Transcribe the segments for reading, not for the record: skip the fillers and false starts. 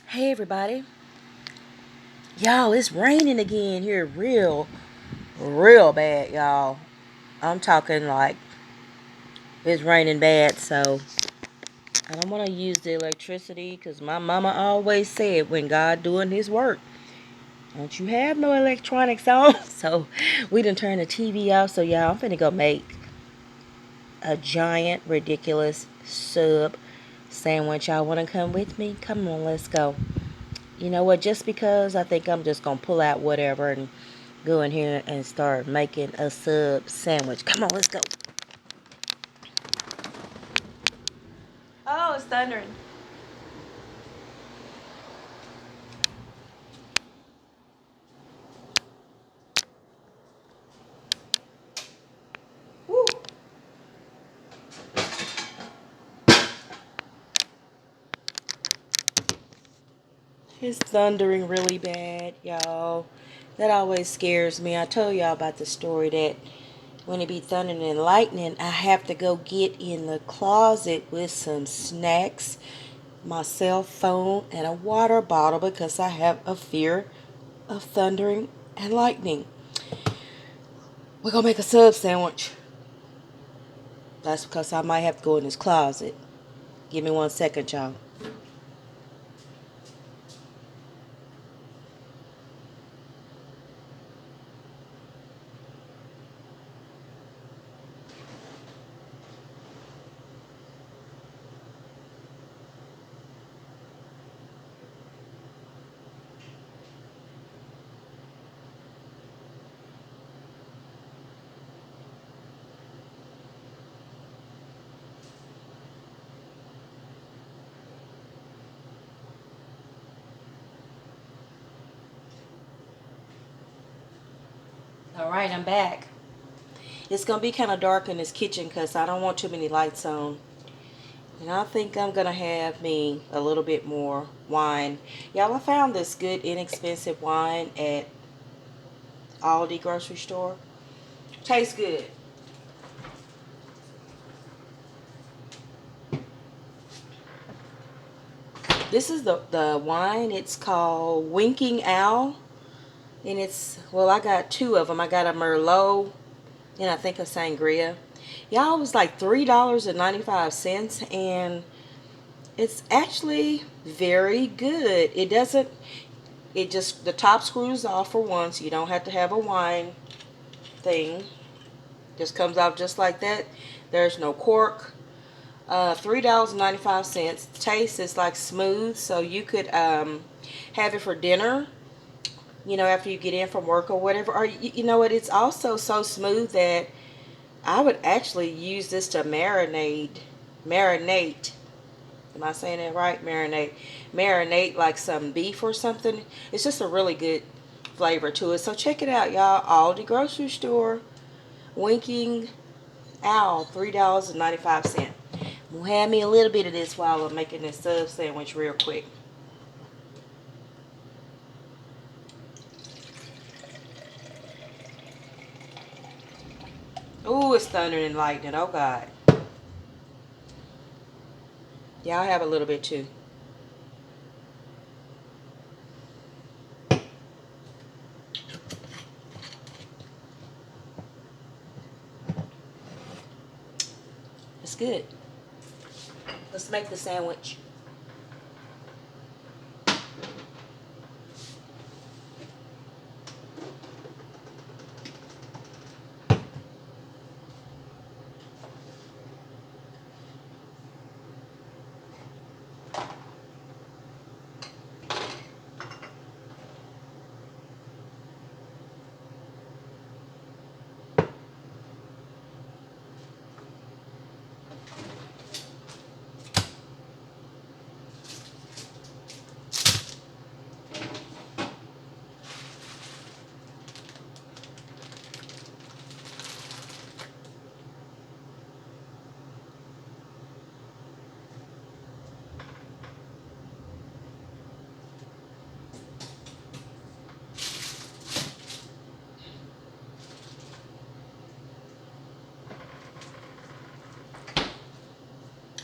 Hey everybody. Y'all, it's raining again here real bad, y'all. I'm talking like it's raining bad, so I don't want to use the electricity because my mama always said when God doing his work, don't you have no electronics on? So we done turn the TV off, so y'all, I'm finna go make a giant, ridiculous sub sandwich. Y'all want to come with me? Come on, let's go. You know what? Just because I think I'm just gonna pull out whatever and go in here and start making a sub sandwich. Come on, let's go. Oh, it's thundering. Woo. It's thundering really bad, y'all. That always scares me. I told y'all about the story that when it be thundering and lightning, I have to go get in the closet with some snacks, my cell phone, and a water bottle because I have a fear of thundering and lightning. We're gonna make a sub sandwich. That's because I might have to go in this closet. Give me 1 second, y'all. All right, I'm back. It's gonna be kind of dark in this kitchen because I don't want too many lights on. And I think I'm gonna have me a little bit more wine. Y'all, I found this good inexpensive wine at Aldi grocery store. Tastes good. This is the wine. It's called Winking Owl. And it's, well, I got two of them. I got a Merlot and I think a Sangria. Y'all, it was like $3.95, and it's actually very good. It doesn't, it just, the top screws off for one, so you don't have to have a wine thing. Just comes out just like that. There's no cork. $3.95. Taste is like smooth, so you could have it for dinner, after you get in from work or whatever. Or, you know what, it's also so smooth that I would actually use this to marinate. Am I saying that right? Marinate like some beef or something. It's just a really good flavor to it. So check it out, y'all. Aldi grocery store. Winking Owl, $3.95. We'll have me a little bit of this while I'm making this sub sandwich real quick. Ooh, it's thundering and lightning. Oh God. Yeah, I'll have a little bit too. It's good. Let's make the sandwich.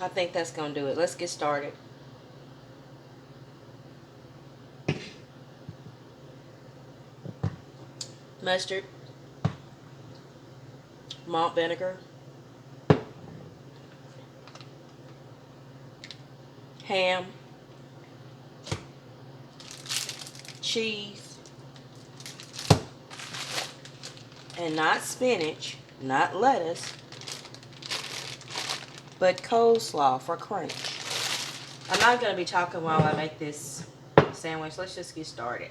I think that's gonna do it. Let's get started. mustard, malt vinegar, ham, cheese, and not spinach, not lettuce, but coleslaw for crunch. I'm not going to be talking while I make this sandwich. Let's just get started.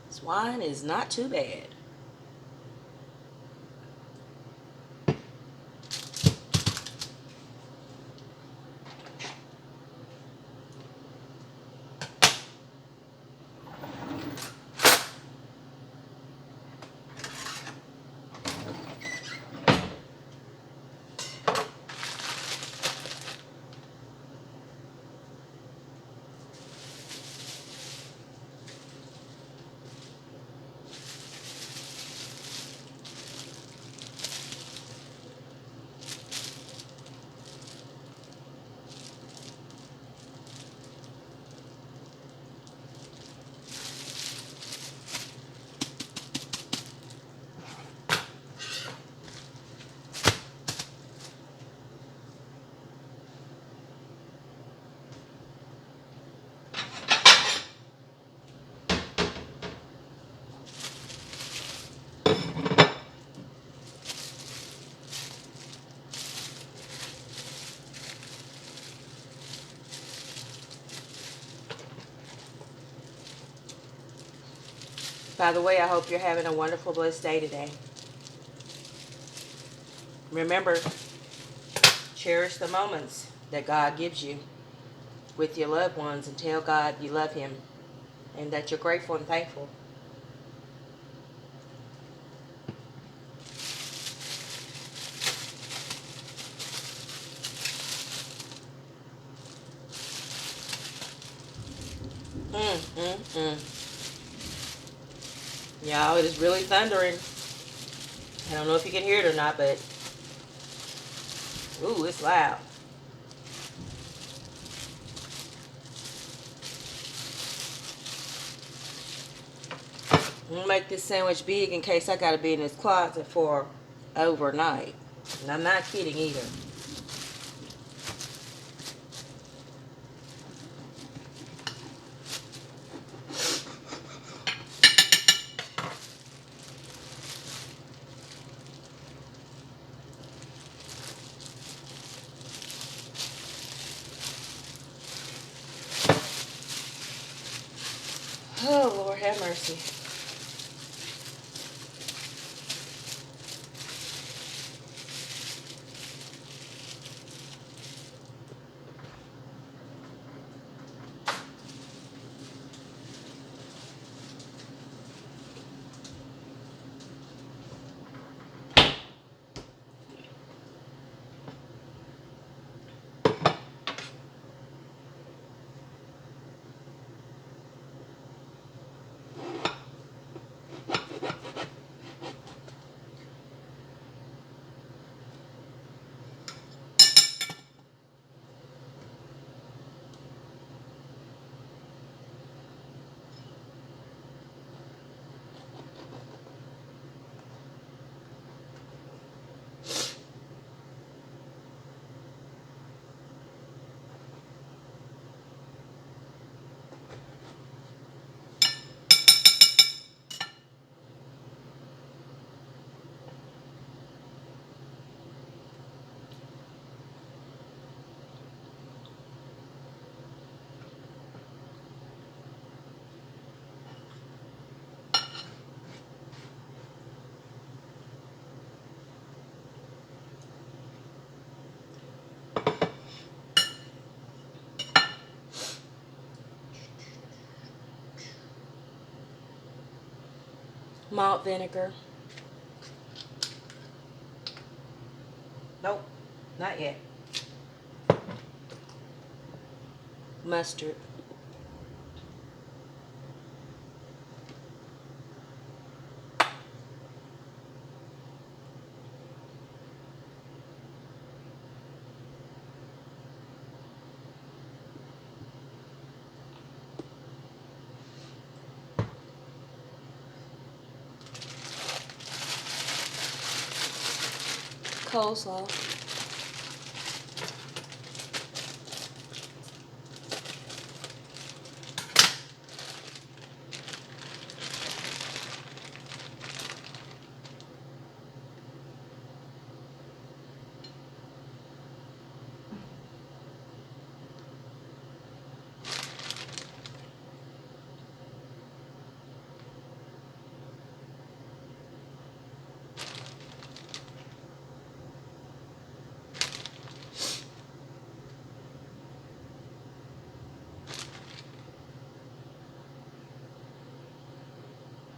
This wine is not too bad. By the way, I hope you're having a wonderful, blessed day today. Remember, cherish the moments that God gives you with your loved ones and tell God you love Him and that you're grateful and thankful. Y'all, it is really thundering. I don't know if you can hear it or not, but ooh, it's loud. I'm gonna make this sandwich big in case I gotta be in this closet for overnight. And I'm not kidding either. Oh, Lord have mercy. Malt vinegar. Nope, not yet. Mustard. coleslaw.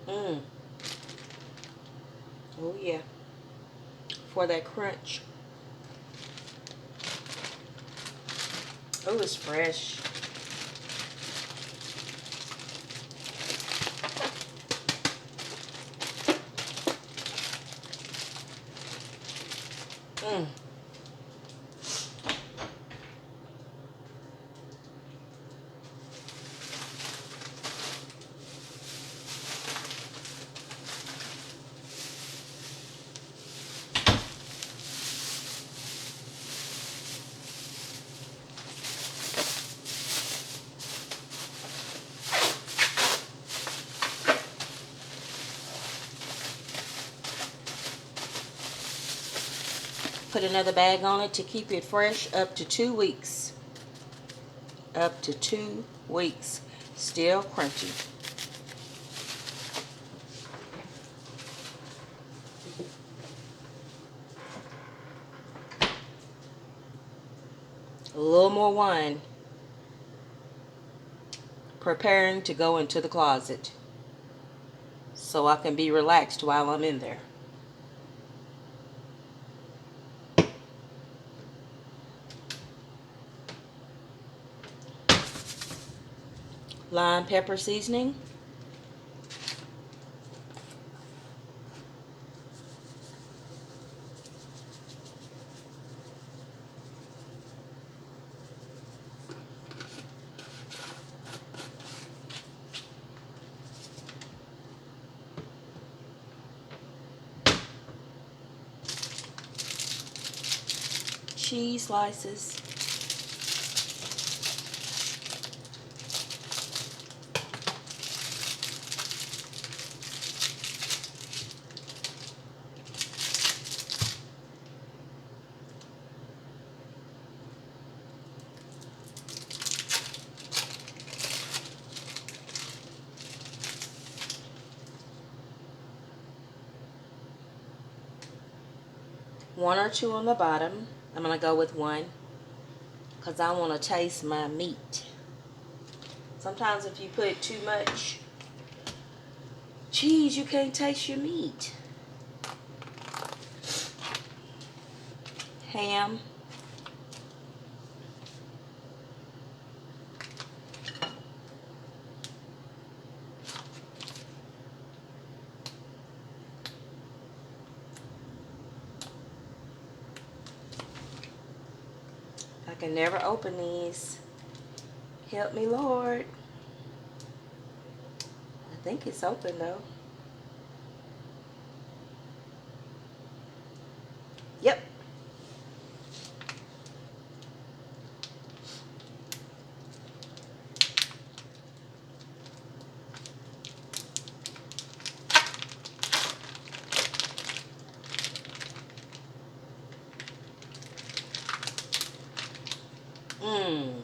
Mmm. Oh yeah. For that crunch. Oh, it's fresh. Mmm. Put another bag on it to keep it fresh up to 2 weeks. Up to 2 weeks. Still crunchy. A little more wine. Preparing to go into the closet so I can be relaxed while I'm in there. Lime pepper seasoning. Cheese slices. One or two on the bottom. I'm going to go with one because I want to taste my meat. Sometimes if you put too much cheese, you can't taste your meat. Ham. I can never open these. Help me, Lord. I think it's open though. Yep. Mmm.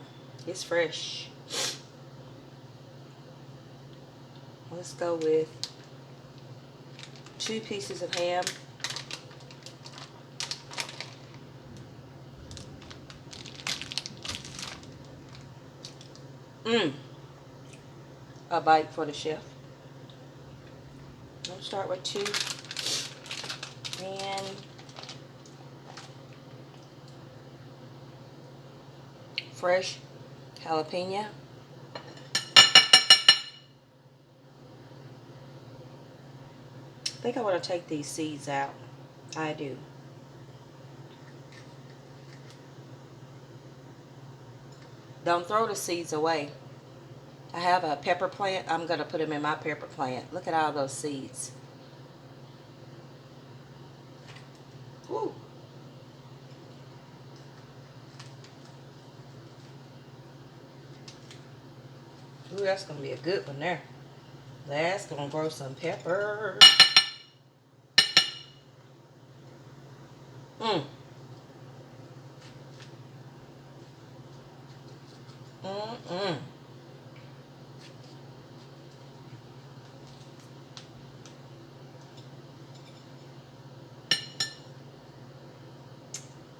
It's fresh. Let's go with 2 pieces of ham. Mmm. A bite for the chef. Let's start with 2. And fresh jalapeno. I think I want to take these seeds out. I do. Don't throw the seeds away. I have a pepper plant. I'm going to put them in my pepper plant. Look at all those seeds. Woo. Ooh, that's gonna be a good one there. That's gonna grow some pepper. Mm. Mm-mm.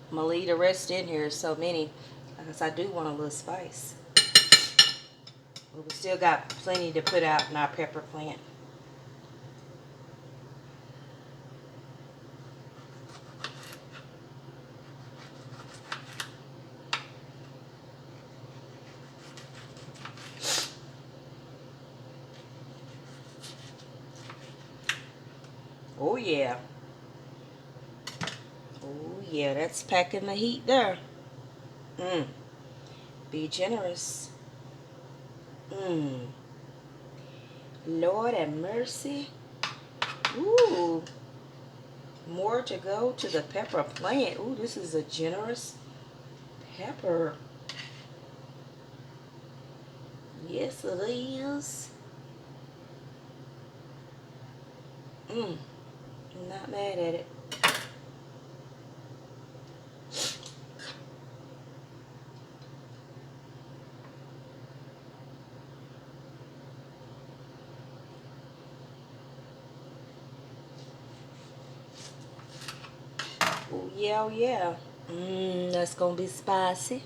I'm gonna leave the rest in here. So many, because I do want a little spice. But we still got plenty to put out in our pepper plant. Oh yeah. Oh yeah, that's packing the heat there. Mm. Be generous. Mm. Lord have mercy. Ooh. More to go to the pepper plant. Ooh, this is a generous pepper. Yes, it is. Mm. I'm not mad at it. Oh yeah, oh yeah. Mmm, that's gonna be spicy.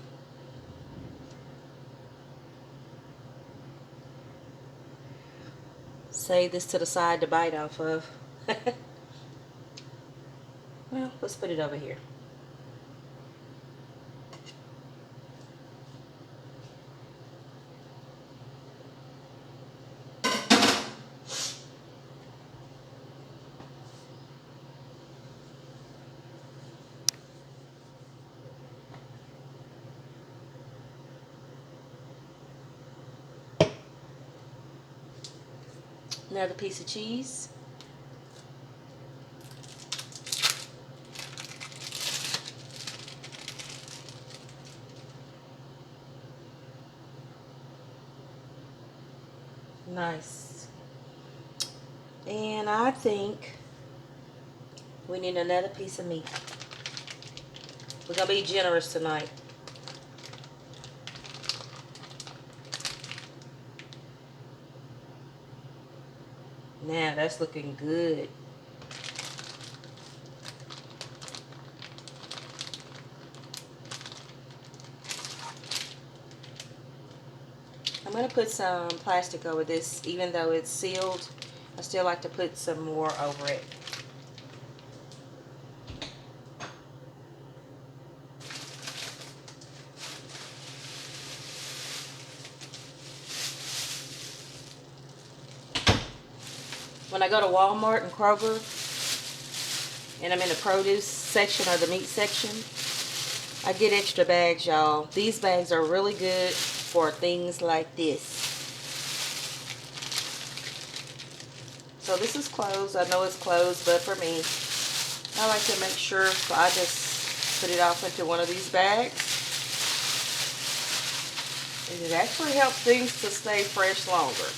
Save this to the side to bite off of. Well, let's put it over here. Another piece of cheese. Nice. And I think we need another piece of meat. We're gonna be generous tonight. Now that's looking good. I'm gonna put some plastic over this, even though it's sealed. I still like to put some more over it. When I go to Walmart and Kroger, and I'm in the produce section or the meat section, I get extra bags, y'all. These bags are really good for things like this. So this is closed. I know it's closed, but for me, I like to make sure, so I just put it off into one of these bags. And it actually helps things to stay fresh longer.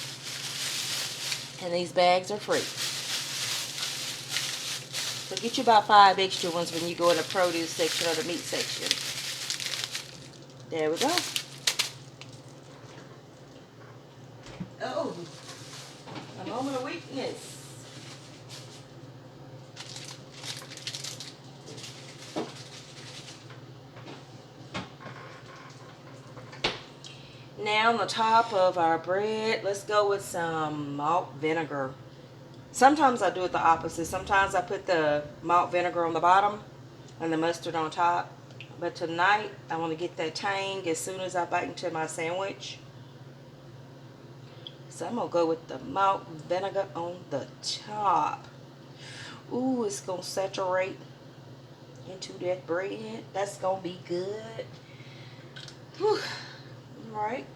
And these bags are free. So get you about 5 extra ones when you go in the produce section or the meat section. There we go. Oh, a moment of weakness. Now on the top of our bread, let's go with some malt vinegar. Sometimes I do it the opposite. Sometimes I put the malt vinegar on the bottom and the mustard on top. But tonight, I want to get that tang as soon as I bite into my sandwich. So I'm going to go with the malt vinegar on the top. Ooh, it's going to saturate into that bread. That's going to be good. Whew. All right.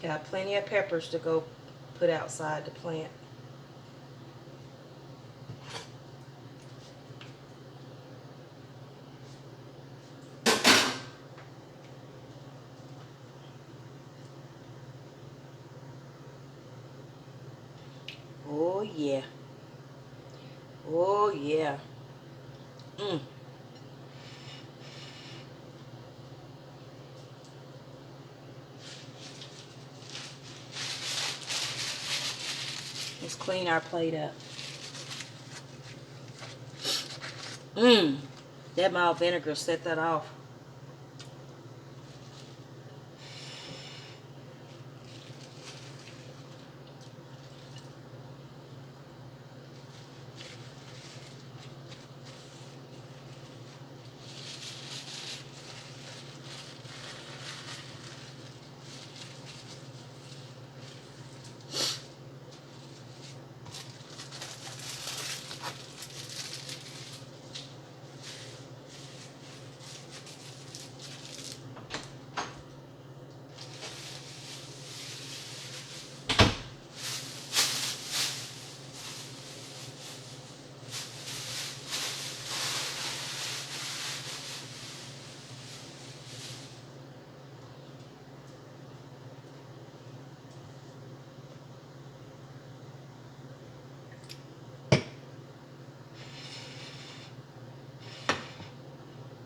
Got plenty of peppers to go put outside the plant. Oh yeah. Oh yeah. Mm. Let's clean our plate up. Mmm. That mild vinegar set that off.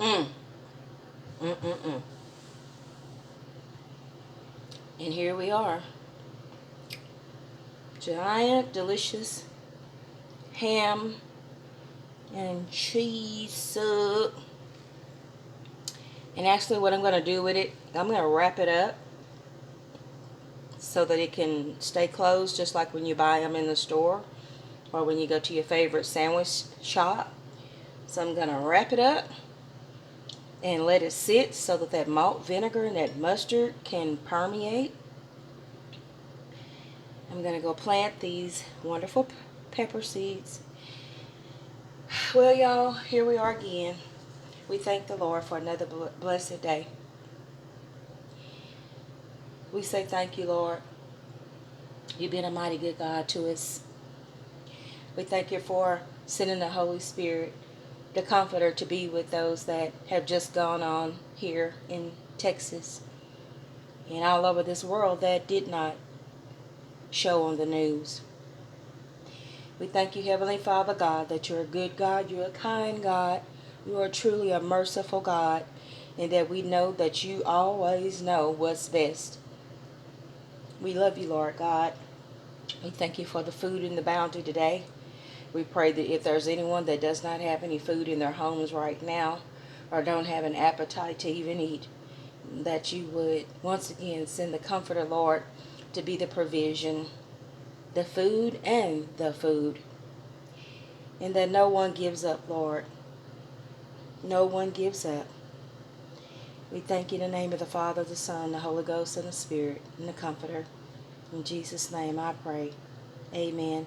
Mmm. Mm-mm-mm. And here we are. Giant, delicious ham and cheese soup. And actually what I'm going to do with it, I'm going to wrap it up so that it can stay closed just like when you buy them in the store or when you go to your favorite sandwich shop. So I'm going to wrap it up and let it sit so that that malt vinegar and that mustard can permeate. I'm going to go plant these wonderful pepper seeds. Well, y'all, here we are again. We thank the Lord for another blessed day. We say thank you, Lord. You've been a mighty good God to us. We thank you for sending the Holy Spirit, the Comforter, to be with those that have just gone on here in Texas and all over this world that did not show on the news. We thank you, Heavenly Father God, that you're a good God, you're a kind God, you are truly a merciful God, and that we know that you always know what's best. We love you, Lord God. We thank you for the food in the bounty today. We pray that if there's anyone that does not have any food in their homes right now or don't have an appetite to even eat, that you would once again send the Comforter, Lord, to be the provision, the food and the food. And that no one gives up, Lord. No one gives up. We thank you in the name of the Father, the Son, the Holy Ghost, and the Spirit, and the Comforter. In Jesus' name I pray. Amen.